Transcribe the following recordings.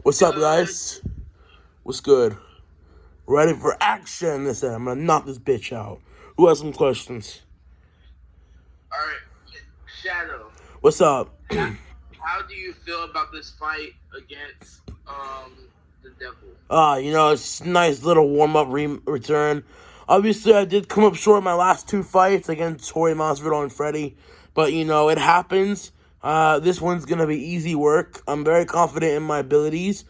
What's up, guys? What's good? Ready for action this time. I'm gonna knock this bitch out. Who has some questions? Alright, Shadow, What's up? how do you feel about this fight against the Devil? It's a nice little warm-up return. Obviously, I did come up short in my last two fights against Jorge Masvidal and Freddie. But, it happens. This one's going to be easy work. I'm very confident in my abilities.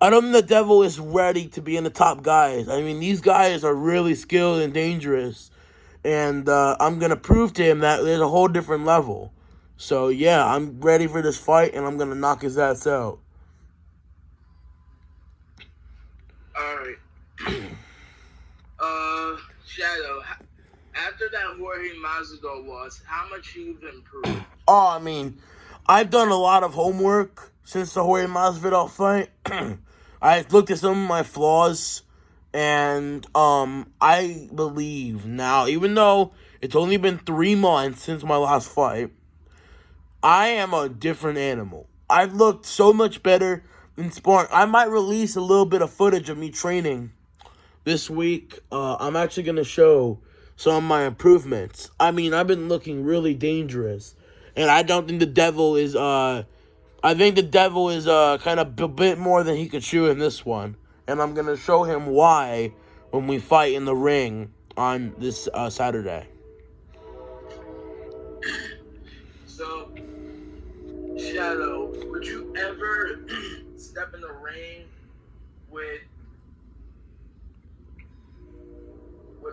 I don't think the Devil is ready to be in the top guys. I mean, these guys are really skilled and dangerous. And I'm going to prove to him that there's a whole different level. So, yeah, I'm ready for this fight, and I'm going to knock his ass out. Alright. Shadow, after that Jorge Masvidal loss, how much you've improved? I've done a lot of homework since the Jorge Masvidal fight. I've looked at some of my flaws, and I believe now, even though it's only been 3 months since my last fight, I am a different animal. I've looked so much better in sparring. I might release a little bit of footage of me training this week. I'm actually going to show some of my improvements. I've been looking really dangerous. And I don't think the Devil is, I think the Devil is kind of a bit more than he could chew in this one. And I'm going to show him why when we fight in the ring on this Saturday. So, Shadow, would you ever step in the ring with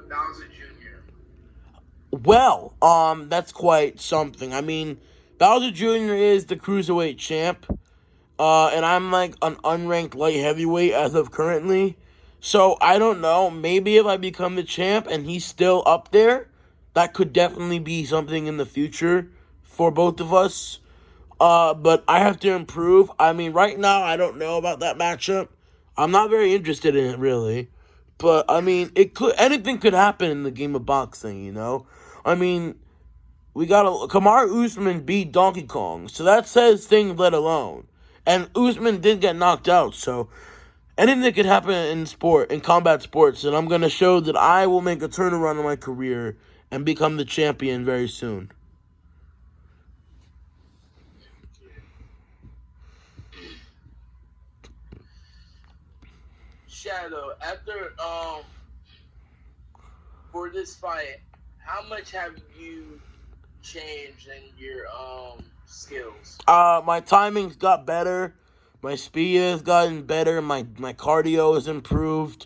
Bowser Jr.? Well, that's quite something. Bowser Jr. is the cruiserweight champ, and I'm like an unranked light heavyweight as of currently. So I don't know. Maybe if I become the champ and he's still up there, that could definitely be something in the future for both of us. But I have to improve. Right now I don't know about that matchup. I'm not very interested in it really. But anything could happen in the game of boxing, we got Kamaru Usman beat Donkey Kong, so that says things let alone. And Usman did get knocked out, so anything could happen in combat sports, and I'm gonna show that I will make a turnaround in my career and become the champion very soon. Shadow, after for this fight, how much have you changed in your skills? My timing's got better, my speed has gotten better, my cardio has improved.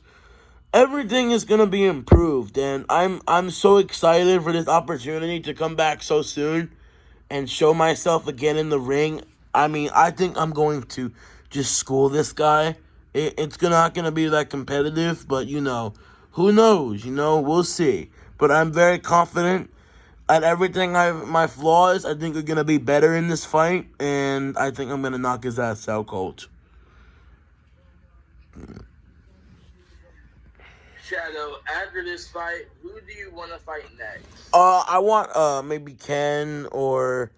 Everything is gonna be improved, and I'm so excited for this opportunity to come back so soon and show myself again in the ring. I think I'm going to just school this guy. It's not gonna be that competitive, but who knows? We'll see. But I'm very confident at everything. My flaws, I think, are gonna be better in this fight, and I think I'm gonna knock his ass out cold. Shadow, after this fight, who do you want to fight next? I want maybe Ken or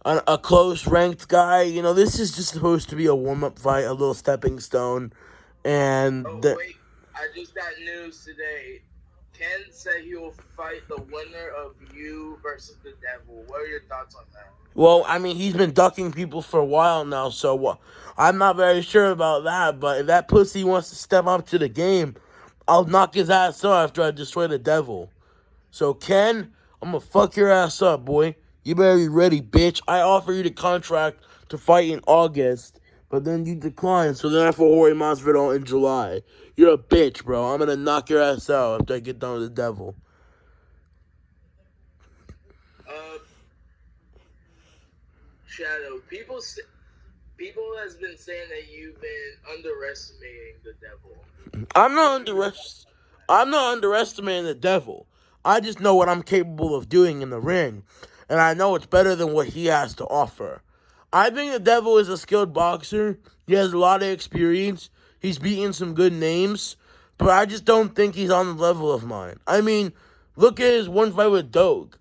a close ranked guy. This is just supposed to be a warm up fight, a little stepping stone, and wait, I just got news today. Ken said he will fight the winner of you versus the Devil. What are your thoughts on that? Well, he's been ducking people for a while now, so I'm not very sure about that. But if that pussy wants to step up to the game, I'll knock his ass off after I destroy the Devil. So, Ken, I'm gonna fuck your ass up, boy. You better be ready, bitch. I offer you the contract to fight in August, but then you decline, so then I for Jorge Masvidal in July. You're a bitch, bro. I'm gonna knock your ass out after I get done with the Devil. Shadow, people has been saying that you've been underestimating the Devil. I'm not underestimating the Devil. I just know what I'm capable of doing in the ring, and I know it's better than what he has to offer. I think the Devil is a skilled boxer. He has a lot of experience. He's beaten some good names, but I just don't think he's on the level of mine. Look at his one fight with Doug.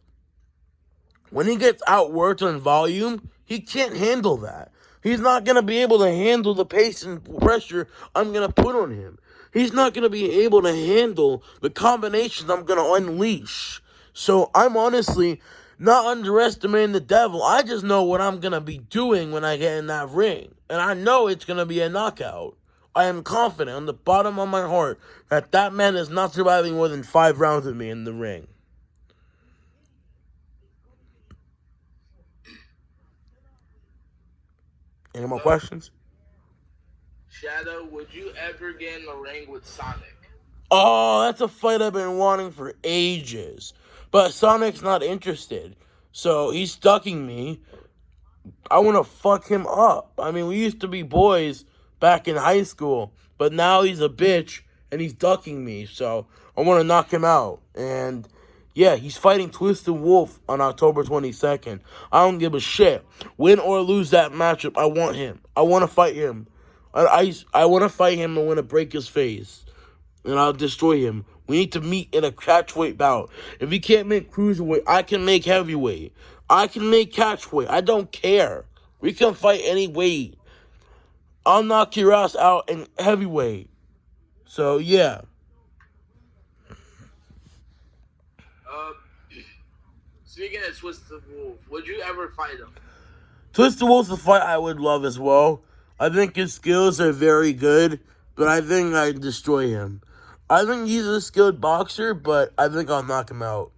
When he gets outworked on volume, He can't handle that. He's not going to be able to handle the pace and pressure I'm going to put on him. He's not going to be able to handle the combinations I'm going to unleash. So I'm honestly not underestimating the devil. I just know what I'm going to be doing when I get in that ring. And I know it's going to be a knockout. I am confident on the bottom of my heart that man is not surviving more than 5 rounds with me in the ring. Any more questions? Shadow, would you ever get in the ring with Sonic? Oh, that's a fight I've been wanting for ages. But Sonic's not interested. So he's ducking me. I want to fuck him up. I mean, we used to be boys back in high school. But now he's a bitch and he's ducking me. So I want to knock him out. And yeah, he's fighting Twisted Wolf on October 22nd. I don't give a shit. Win or lose that matchup, I want him. I want to fight him. I want to fight him. I want to break his face. And I'll destroy him. We need to meet in a catchweight bout. If he can't make cruiserweight, I can make heavyweight. I can make catchweight. I don't care. We can fight any weight. I'll knock your ass out in heavyweight. So, yeah. Speaking of Twisted Wolf, would you ever fight him? Twisted Wolf's a fight I would love as well. I think his skills are very good, but I think I'd destroy him. I think he's a skilled boxer, but I think I'll knock him out.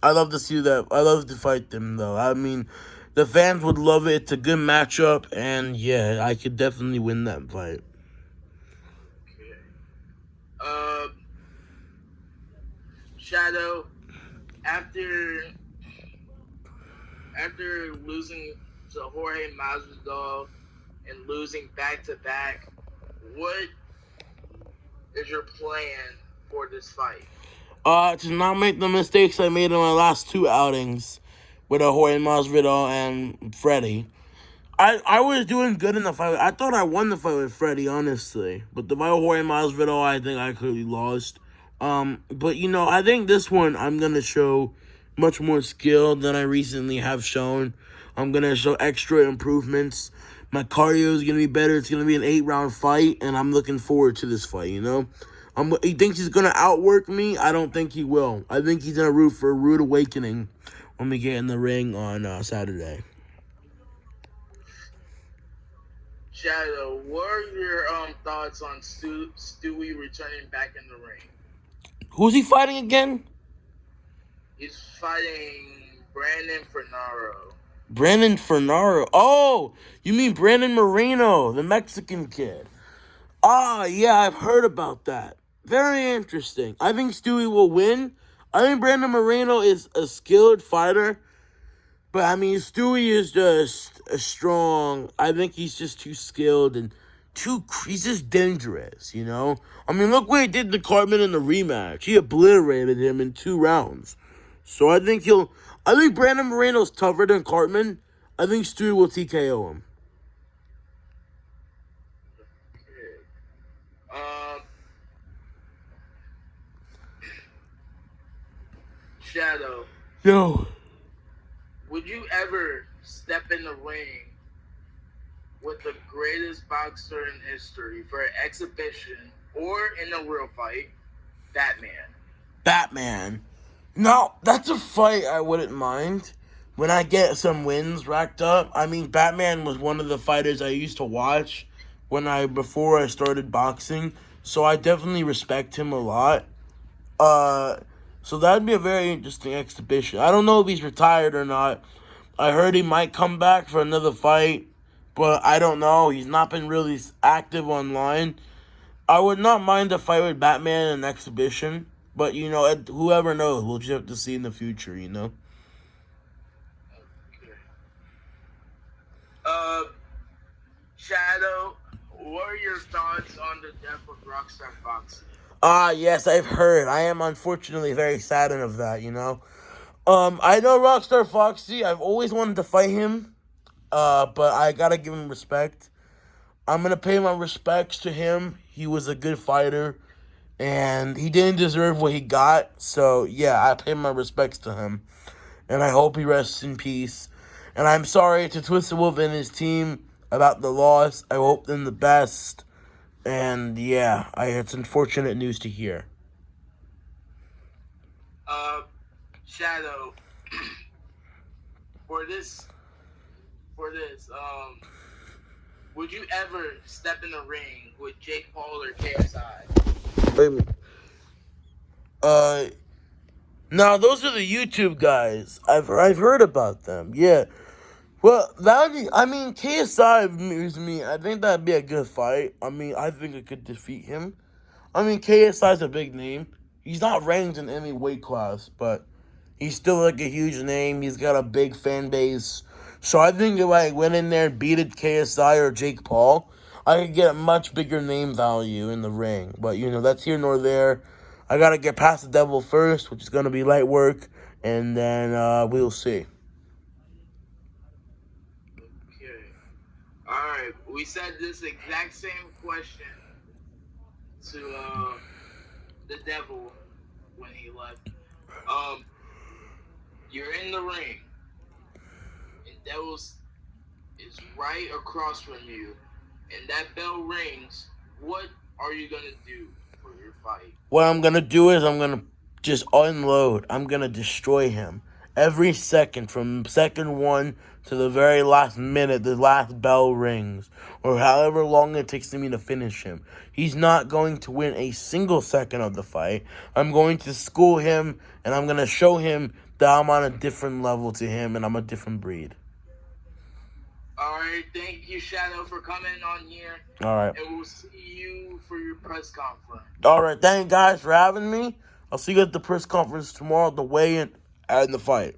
I love to see that. I love to fight them, though. I mean, the fans would love it. It's a good matchup, and yeah, I could definitely win that fight. Okay. Shadow, after losing to Jorge Masvidal and losing back-to-back, what is your plan for this fight? To not make the mistakes I made in my last 2 outings with Jorge Masvidal and Freddie. I was doing good in the fight. I thought I won the fight with Freddie, honestly. But the fight with Jorge Masvidal, I think I clearly lost. But, I think this one I'm going to show much more skill than I recently have shown. I'm going to show extra improvements. My cardio is going to be better. It's going to be an 8-round fight, and I'm looking forward to this fight, He thinks he's going to outwork me. I don't think he will. I think he's going to root for a rude awakening when we get in the ring on Saturday. Shadow, what are your thoughts on Stewie returning back in the ring? Who's he fighting again? He's fighting Brandon Fernaro. Brandon Fernaro. Oh, you mean Brandon Moreno, the Mexican kid. Yeah, I've heard about that. Very interesting. I think Stewie will win. I think Brandon Moreno is a skilled fighter. But, Stewie is just a strong. I think he's just too skilled and he's just dangerous, Look what he did to Cartman in the rematch. He obliterated him in 2 rounds. So I think Brandon Moreno's tougher than Cartman. I think Stewie will TKO him. Shadow. Yo. Would you ever step in the ring with the greatest boxer in history for an exhibition or in a real fight, Batman? No, that's a fight I wouldn't mind. When I get some wins racked up. Batman was one of the fighters I used to watch before I started boxing. So I definitely respect him a lot. So that'd be a very interesting exhibition. I don't know if he's retired or not. I heard he might come back for another fight, but I don't know. He's not been really active online. I would not mind a fight with Batman in an exhibition, but, whoever knows. We'll just have to see in the future, Okay. Shadow, what are your thoughts on the death of Rockstar Foxy? Yes, I've heard. I am unfortunately very saddened of that, I know Rockstar Foxy. I've always wanted to fight him, but I gotta give him respect. I'm gonna pay my respects to him. He was a good fighter, and he didn't deserve what he got. So, yeah, I pay my respects to him. and I hope he rests in peace. And I'm sorry to Twisted Wolf and his team about the loss. I hope them the best. And yeah, it's unfortunate news to hear. Shadow, for this, would you ever step in the ring with Jake Paul or KSI? Now those are the YouTube guys. I've heard about them. Yeah. Well, KSI moves me. I think that'd be a good fight. I mean, I think I could defeat him. I mean, KSI's a big name. He's not ranked in any weight class, but he's still like a huge name. He's got a big fan base. So I think if I went in there and beat KSI or Jake Paul, I could get a much bigger name value in the ring. But, that's here nor there. I got to get past the devil first, which is going to be light work, and then we'll see. Okay. All right. We said this exact same question to the devil when he left. You're in the ring, and Devil's is right across from you, and that bell rings. What are you gonna do for your fight? What I'm going to do is I'm going to just unload. I'm going to destroy him. Every second, from second 1 to the very last minute, the last bell rings, or however long it takes me to finish him. He's not going to win a single second of the fight. I'm going to school him, and I'm going to show him that I'm on a different level to him, and I'm a different breed. All right, thank you, Shadow, for coming on here. All right. And we'll see you for your press conference. All right, thank you guys for having me. I'll see you at the press conference tomorrow, the weigh-in and the fight.